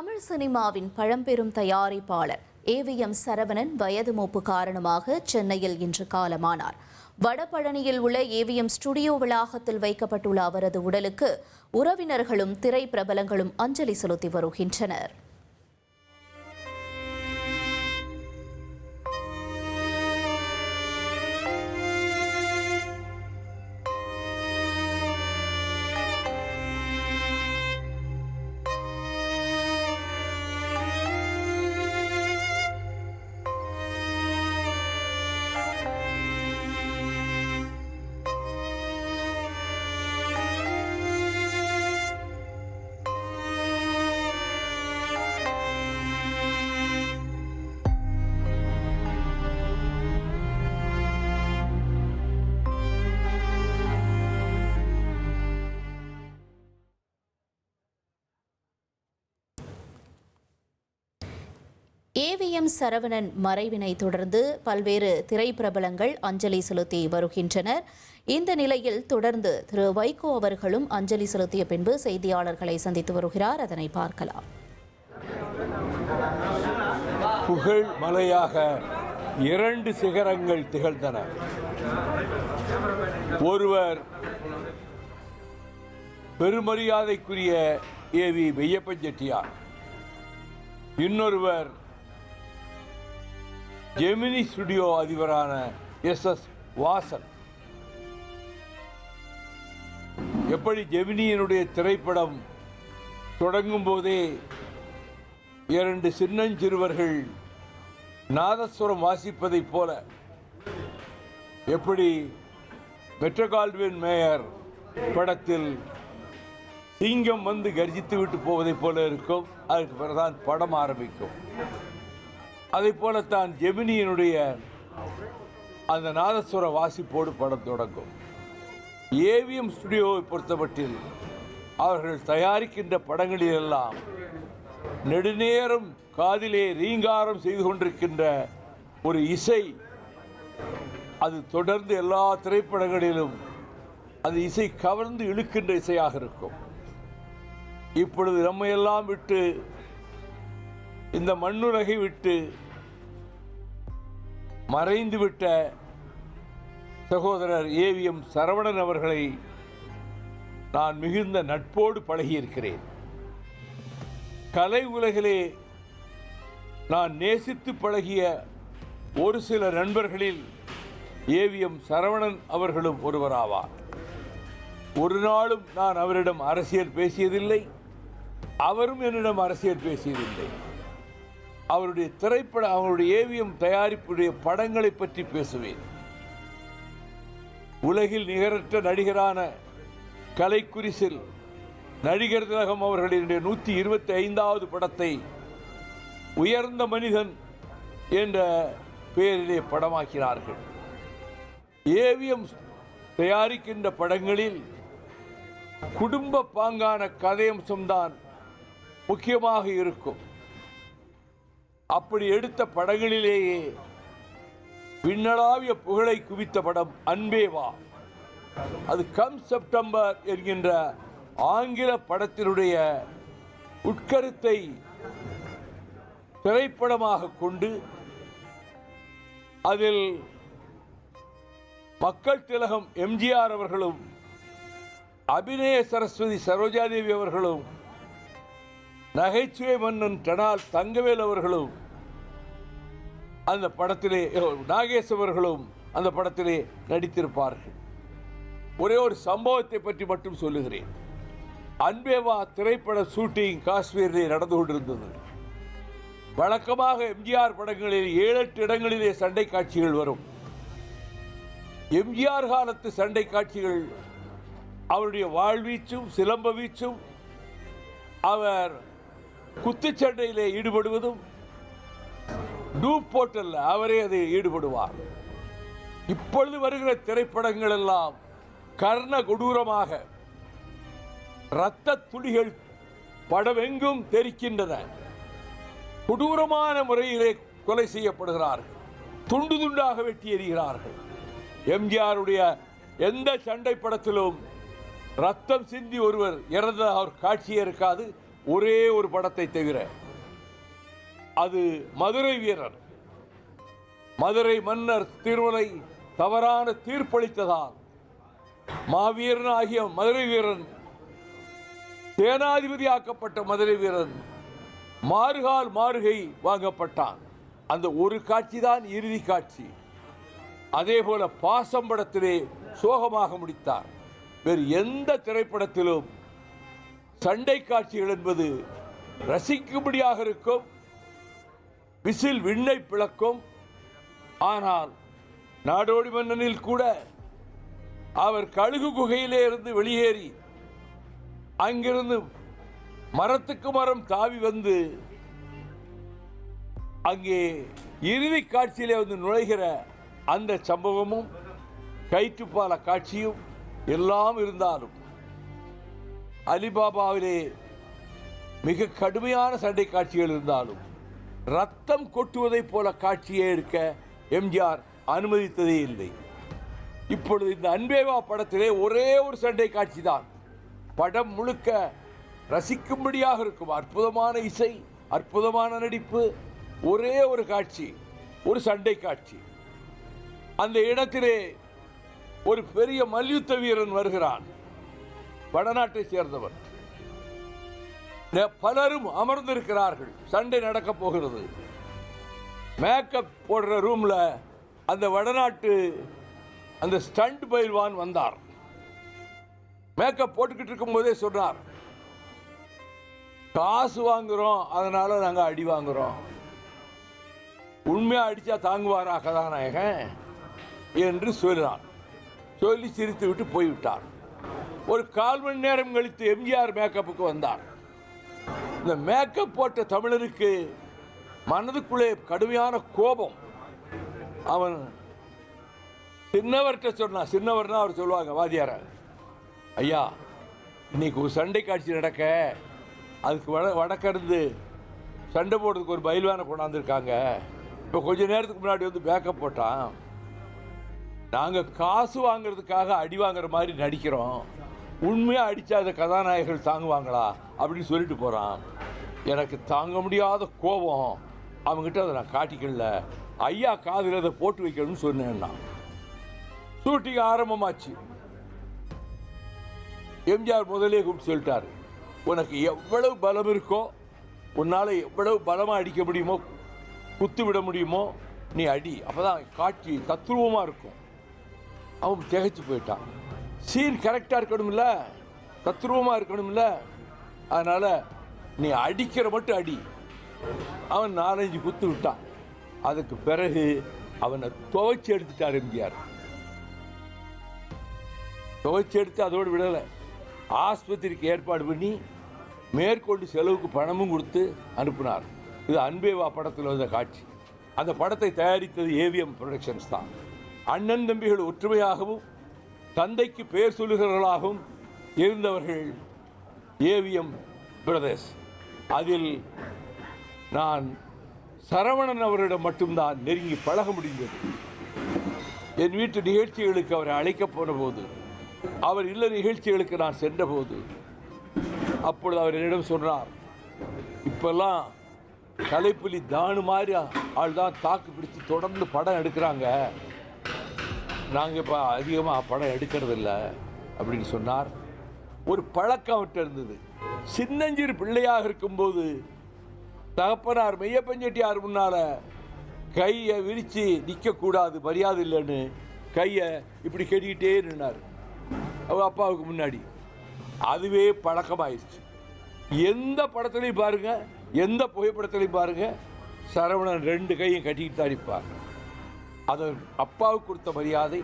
தமிழ் சினிமாவின் பழம்பெரும் தயாரிப்பாளர் ஏவிஎம் சரவணன் வயது மூப்பு காரணமாக சென்னையில் இன்று காலமானார். வடபழனியில் உள்ள ஏவிஎம் ஸ்டுடியோ வளாகத்தில் வைக்கப்பட்டுள்ள அவரது உடலுக்கு உறவினர்களும் திரை பிரபலங்களும் அஞ்சலி செலுத்தி வருகின்றனர். ஏவிஎம் சரவணன் மறைவினை தொடர்ந்து பல்வேறு திரைப்பிரபலங்கள் அஞ்சலி செலுத்தி வருகின்றனர். இந்த நிலையில் தொடர்ந்து திரு வைகோ அவர்களும் அஞ்சலி செலுத்திய பின்பு செய்தியாளர்களை சந்தித்து வருகிறார். அதனை பார்க்கலாம். புகழ் மலையாக இரண்டு சிகரங்கள் திகழ்ந்தன. ஒருவர் பெருமரியாதைக்குரிய ஏவி மெய்யப்பன் செட்டியார், இன்னொருவர் ஜெமினி ஸ்டுடியோ அதிபரான எஸ் வாசன். எப்படி ஜெமினியினுடைய திரைப்படம் தொடங்கும் போதே இரண்டு சின்னஞ்சிறுவர்கள் நாதஸ்வரம் வாசிப்பதைப் போல, எப்படி மெட்ரோகால்ட்வின் மேயர் படத்தில் சிங்கம் வந்து கர்ஜித்து விட்டு போவதைப் போல இருக்கும், அதுக்கு பிறகுதான் படம் ஆரம்பிக்கும். அதை போலத்தான் ஜெமினியினுடைய அந்த நாதஸ்வர வாசிப்போடு படம் தொடங்கும். ஏவிஎம் ஸ்டுடியோவை பொறுத்தமட்டில் அவர்கள் தயாரிக்கின்ற படங்களிலெல்லாம் நெடுநேரம் காதிலே ரீங்காரம் செய்து கொண்டிருக்கின்ற ஒரு இசை, அது தொடர்ந்து எல்லா திரைப்படங்களிலும் அந்த இசை கவர்ந்து இழுக்கின்ற இசையாக இருக்கும். இப்பொழுது நம்மையெல்லாம் விட்டு, இந்த மண்ணுலகை விட்டு மறைந்துவிட்ட சகோதரர் ஏவிஎம் சரவணன் அவர்களை நான் மிகுந்த நட்போடு பழகியிருக்கிறேன். கலை உலகிலே நான் நேசித்து பழகிய ஒரு சில நண்பர்களில் ஏவிஎம் சரவணன் அவர்களும் ஒருவராவார். ஒரு நாளும் நான் அவரிடம் அரசியல் பேசியதில்லை, அவரும் என்னிடம் அரசியல் பேசியதில்லை. அவருடைய அவருடைய ஏவிஎம் தயாரிப்புடைய படங்களை பற்றி பேசுவேன். உலகில் நிகரற்ற நடிகரான கலைக்குரிசில் நடிகர் திலகம் அவர்களினுடைய 125வது படத்தை உயர்ந்த மனிதன் என்ற பெயரிலே படமாக்கினார்கள். ஏவிஎம் தயாரிக்கின்ற படங்களில் குடும்ப பாங்கான கதையம்சம்தான் முக்கியமாக இருக்கும். அப்படி எடுத்த படங்களிலேயே விண்ணளாவிய புகழை குவித்த படம் அன்பே வா. அது கம் செப்டம்பர் என்கின்ற ஆங்கில படத்தினுடைய உட்கருத்தை திரைப்படமாக கொண்டு அதில் மக்கள் திலகம் எம்ஜிஆர் அவர்களும் அபிநய சரஸ்வதி சரோஜாதேவி அவர்களும் நகைச்சுவை மன்னன் டனால் தங்கவேல் அவர்களும் அந்த படத்திலே, நாகேஷ் அவர்களும் அந்த படத்திலே நடித்திருப்பார்கள். ஒரே ஒரு சம்பவத்தை பற்றி மட்டும் சொல்லுகிறேன். அன்பேவா திரைப்பட ஷூட்டிங் காஷ்மீரிலே நடந்து கொண்டிருந்தது. வழக்கமாக எம்ஜிஆர் படங்களில் 7-8 இடங்களிலே சண்டை காட்சிகள் வரும். எம்ஜிஆர் காலத்து சண்டை காட்சிகள், அவருடைய வாழ்வீச்சும் சிலம்ப வீச்சும், அவர் குத்துச்சண்டையிலே ஈடுபடுவதும், டூப் போட்டல்ல அவரே அதை ஈடுபடுவார். இப்பொழுது வருகிற திரைப்படங்கள் எல்லாம் கர்ண கொடூரமாக இரத்த துளிகள் படமெங்கும் தெரிக்கின்றன. கொடூரமான முறையிலே கொலை செய்யப்படுகிறார்கள், துண்டு துண்டாக வெட்டி எறிகிறார்கள். எம்ஜிஆருடைய எந்த சண்டை படத்திலும் ரத்தம் சிந்தி ஒருவர் இறந்த அவர் காட்சியே இருக்காது. ஒரே ஒரு படத்தை தவிர. அது மதுரை வீரன். மதுரை மன்னர் திருமலை தவறான தீர்ப்பளித்ததால் மாவீரன் ஆகிய மதுரை வீரன், சேனாதிபதி ஆக்கப்பட்ட மதுரை வீரன் மாறுகால் மாறுகை வாங்கப்பட்டான். அந்த ஒரு காட்சி தான் இறுதி காட்சி. அதே போல பாசம் படத்திலே சோகமாக முடித்தார். வேறு எந்த திரைப்படத்திலும் சண்டை காட்சிகள் என்பது ரசிக்கும்படியாக இருக்கும், விசில் விண்ணை பிளக்கும். ஆனால் நாடோடி மன்னனில் கூட அவர் கழுகு குகையிலே இருந்து வெளியேறி அங்கிருந்து மரத்துக்கு மரம் தாவி வந்து அங்கே இறுதி காட்சியிலே வந்து நுழைகிற அந்த சம்பவமும் கயிற்றுப்பால காட்சியும் எல்லாம் இருந்தாலும், அலிபாபாவிலே மிக கடுமையான சண்டை காட்சிகள் இருந்தாலும் ரத்தம் கொட்டுவதை போல காட்சியை எடுக்க எம்ஜிஆர் அனுமதித்ததே இல்லை. இப்பொழுது இந்த அன்பேவா படத்திலே ஒரே ஒரு சண்டை காட்சி தான். படம் முழுக்க ரசிக்கும்படியாக இருக்கும். அற்புதமான இசை, அற்புதமான நடிப்பு, ஒரே ஒரு காட்சி, ஒரு சண்டை காட்சி. அந்த இடத்திலே ஒரு பெரிய மல்யுத்த வீரன் வருகிறான், வடநாட்டை சேர்ந்தவர். பலரும் அமர்ந்திருக்கிறார்கள். சண்டை நடக்க போகிறது. மேக்கப் போடுற ரூம்ல அந்த வடநாட்டு அந்த ஸ்டண்ட் பயில்வான் வந்தார். மேக்கப் போட்டுக்கிட்டு இருக்கும் போதே சொன்னார், காசு வாங்குறோம், அதனால நாங்கள் அடி வாங்குறோம். உண்மையா அடிச்சா தாங்குவாரா கதாநாயகன் என்று சொன்னார். சொல்லி சிரித்து விட்டு போய்விட்டார். ஒரு 1/4 மணி நேரம் கழித்து எம்ஜிஆர் மேக்கப்புக்கு வந்தார். இந்த மேக்கப் போட்ட தமிழருக்கு மனதுக்குள்ளே கடுமையான கோபம். அவன் சின்னவர்கிட்ட சொன்னான். சின்னவர்னா அவர் சொல்லுவாங்க வாத்தியார, ஐயா இன்னைக்கு ஒரு சண்டை காட்சி நடக்க, அதுக்கு வடக்கிருந்து சண்டை போடுறதுக்கு ஒரு பயில்வானை கொண்டாந்துருக்காங்க. இப்போ கொஞ்ச நேரத்துக்கு முன்னாடி வந்து மேக்கப் போட்டான். நாங்கள் காசு வாங்குறதுக்காக அடி வாங்குற மாதிரி நடிக்கிறோம். உண்மையாக அடித்தா அந்த கதாநாயகர்கள் தாங்குவாங்களா அப்படின்னு சொல்லிட்டு போகிறான். எனக்கு தாங்க முடியாத கோபம். அவங்ககிட்ட அதை நான் காட்டிக்கல. ஐயா காதில் அதை போட்டு வைக்கணும்னு சொன்னேன்னா ஷூட்டிங் ஆரம்பமாச்சு. எம்ஜிஆர் முதலே கூப்பிட்டு சொல்லிட்டார், உனக்கு எவ்வளவு பலம் இருக்கோ, உன்னால் எவ்வளவு பலமாக அடிக்க முடியுமோ, குத்து விட முடியுமோ நீ அடி. அப்போதான் காட்சி தத்ரூபமாக இருக்கும். அவன் திகைச்சு போயிட்டான். சீன் கரெக்டாக இருக்கணும்ல, தத்ரூபமாக இருக்கணும்ல, அதனால் நீ அடிக்கிற மட்டும் அடி. அவன் 4-5 குத்து விட்டான். அதுக்கு பிறகு அவனை துவைச்சி எடுத்துட்டார் எம்ஜிஆர். துவைச்சி எடுத்து அதோடு விடலை, ஆஸ்பத்திரிக்கு ஏற்பாடு பண்ணி மேற்கொண்டு செலவுக்கு பணமும் கொடுத்து அனுப்பினார். இது அன்பேவா படத்தில் வந்த காட்சி. அந்த படத்தை தயாரித்தது ஏவிஎம் புரொடக்ஷன்ஸ் தான். அண்ணன் தம்பிகள் ஒற்றுமையாகவும் தந்தைக்கு பெயர் சொல்லுகிறவர்களாகவும் இருந்தவர்கள் ஏவிஎம் பிரதர்ஸ். அதில் நான் சரவணன் அவரிடம் மட்டும்தான் நெருங்கி பழக முடிந்தது. என் வீட்டு நிகழ்ச்சிகளுக்கு அவரை அழைக்கப் போன போது, அவர் இல்ல நிகழ்ச்சிகளுக்கு நான் சென்றபோது, அப்பொழுது அவர் என்னிடம் சொன்னார், இப்பெல்லாம் கலைப்புலி தானு மாதிரி ஆள் தான் தாக்கு பிடிச்சி தொடர்ந்து படம் எடுக்கிறாங்க, நாங்கள் இப்போ அதிகமாக படம் எடுக்கிறதில்ல அப்படின்னு சொன்னார். ஒரு பழக்கம் அவர்கிட்ட இருந்தது. சின்னஞ்சிறு பிள்ளையாக இருக்கும்போது தகப்பனார் மெய்யப்பன் செட்டியார் முன்னால் கையை விரித்து நிற்கக்கூடாது, மரியாதை இல்லைன்னு கையை இப்படி கட்டிக்கிட்டே நின்னார் அவர் அப்பாவுக்கு முன்னாடி. அதுவே பழக்கமாயிடுச்சு. எந்த படத்துலையும் பாருங்க, எந்த புகைப்படத்திலையும் பாருங்க, சரவணன் 2 கையும் கட்டிக்கிட்டு தான் நிற்பார். அது அப்பாவுக்கு கொடுத்த மரியாதை.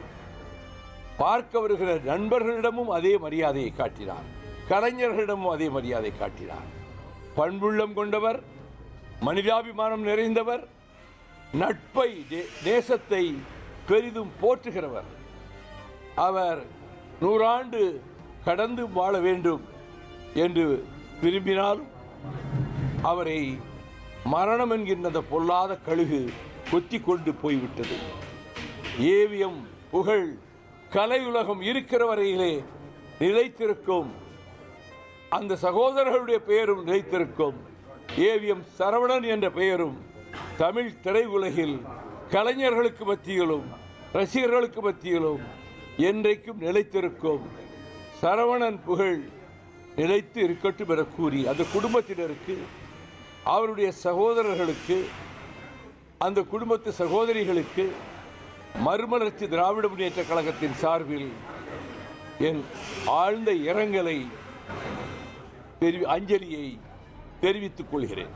பார்க்க வருகிற நண்பர்களிடமும் அதே மரியாதையை காட்டினார், கலைஞர்களிடமும் அதே மரியாதை காட்டினார். பண்புள்ளம் கொண்டவர், மனிதாபிமானம் நிறைந்தவர், நட்பை தேசத்தை பெரிதும் போற்றுகிறவர். அவர் 100 ஆண்டு கடந்து வாழ வேண்டும் என்று விரும்பினாலும் அவரை மரணம் என்கின்ற அந்த பொல்லாத கழுகு கொத்தி கொண்டு போய்விட்டது. ஏவிஎம் புகழ் கலையுலகம் இருக்கிற வரையிலே நிலைத்திருக்கும் அந்த சகோதரர்களுடைய பெயரும் நிலைத்திருக்கும். ஏவிஎம் சரவணன் என்ற பெயரும் தமிழ் திரையுலகில் கலைஞர்களுக்கு மத்தியிலும் ரசிகர்களுக்கு மத்தியிலும் என்றைக்கும் நிலைத்திருக்கும். சரவணன் புகழ் நிலைத்து இருக்கட்டும் என கூறி அந்த குடும்பத்தினருக்கு, அவருடைய சகோதரர்களுக்கு, அந்த குடும்பத்து சகோதரிகளுக்கு மறுமலர்ச்சி திராவிட முன்னேற்ற கழகத்தின் சார்பில் என் ஆழ்ந்த இரங்கலை அஞ்சலியை தெரிவித்துக் கொள்கிறேன்.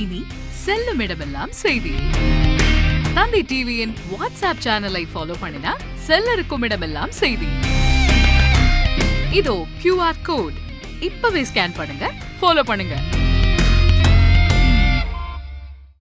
இனி செல்லும் இடமெல்லாம் செய்தி. தந்தி டிவியின் வாட்ஸ்அப் சேனலை ஃபாலோ பண்ணினா செல்ல இருக்கும் இடமெல்லாம் செய்தி. இதோ QR கோட் இப்பவே ஸ்கேன் பண்ணுங்க, ஃபாலோ பண்ணுங்க.